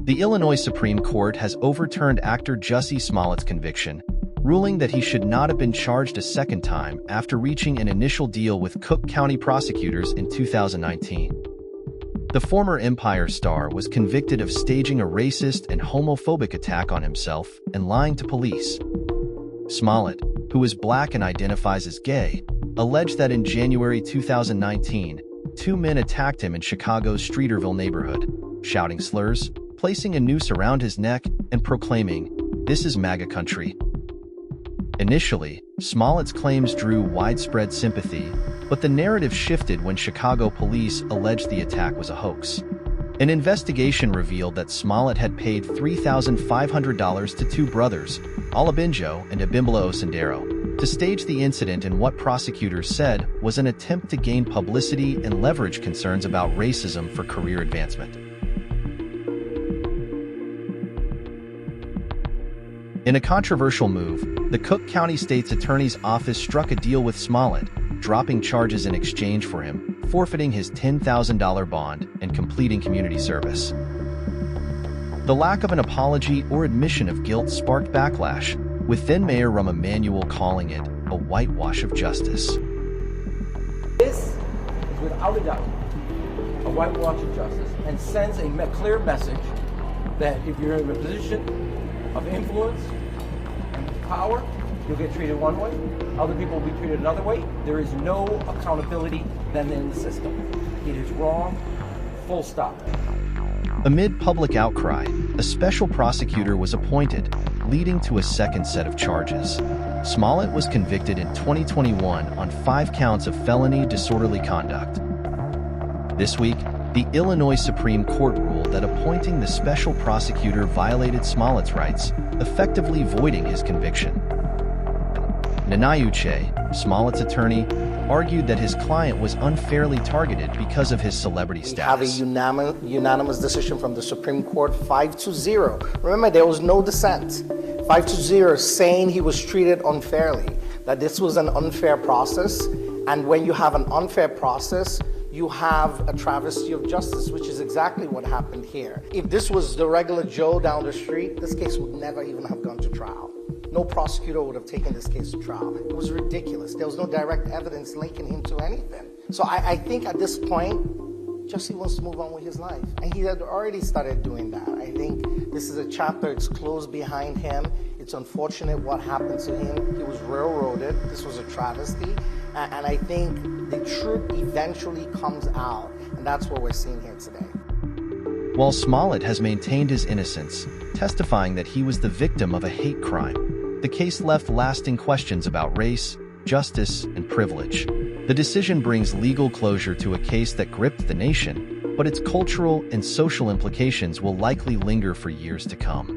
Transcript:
The Illinois Supreme Court has overturned actor Jussie Smollett's conviction, ruling that he should not have been charged a second time after reaching an initial deal with Cook County prosecutors in 2019. The former Empire star was convicted of staging a racist and homophobic attack on himself and lying to police. Smollett, who is black and identifies as gay, alleged that in January 2019, two men attacked him in Chicago's Streeterville neighborhood, shouting slurs, placing a noose around his neck, and proclaiming, "This is MAGA country." Initially, Smollett's claims drew widespread sympathy, but the narrative shifted when Chicago police alleged the attack was a hoax. An investigation revealed that Smollett had paid $3,500 to two brothers, Olabinjo and Abimbalo Sendero, to stage the incident in what prosecutors said was an attempt to gain publicity and leverage concerns about racism for career advancement. In a controversial move, the Cook County State's Attorney's Office struck a deal with Smollett, dropping charges in exchange for him forfeiting his $10,000 bond and completing community service. The lack of an apology or admission of guilt sparked backlash, with then-Mayor Rahm Emanuel calling it a whitewash of justice. This is without a doubt a whitewash of justice and sends a clear message that if you're in a position of influence and power, you'll get treated one way, other people will be treated another way. There is no accountability then in the system. It is wrong, full stop. Amid public outcry, a special prosecutor was appointed, leading to a second set of charges. Smollett was convicted in 2021 on 5 counts of felony disorderly conduct. This week, the Illinois Supreme Court ruled that appointing the special prosecutor violated Smollett's rights, effectively voiding his conviction. Nanayuche, Smollett's attorney, argued that his client was unfairly targeted because of his celebrity status. We have a unanimous decision from the Supreme Court, 5-0. Remember, there was no dissent. 5-0, saying he was treated unfairly, that this was an unfair process, and when you have an unfair process, you have a travesty of justice, which is exactly what happened here. If this was the regular Joe down the street, this case would never even have gone to trial. No prosecutor would have taken this case to trial. It was ridiculous. There was no direct evidence linking him to anything. So I think at this point, Jussie wants to move on with his life. And he had already started doing that. I think this is a chapter, it's closed behind him. It's unfortunate what happened to him. He was railroaded. This was a travesty. And I think the truth eventually comes out. And that's what we're seeing here today. While Smollett has maintained his innocence, testifying that he was the victim of a hate crime, the case left lasting questions about race, justice, and privilege. The decision brings legal closure to a case that gripped the nation, but its cultural and social implications will likely linger for years to come.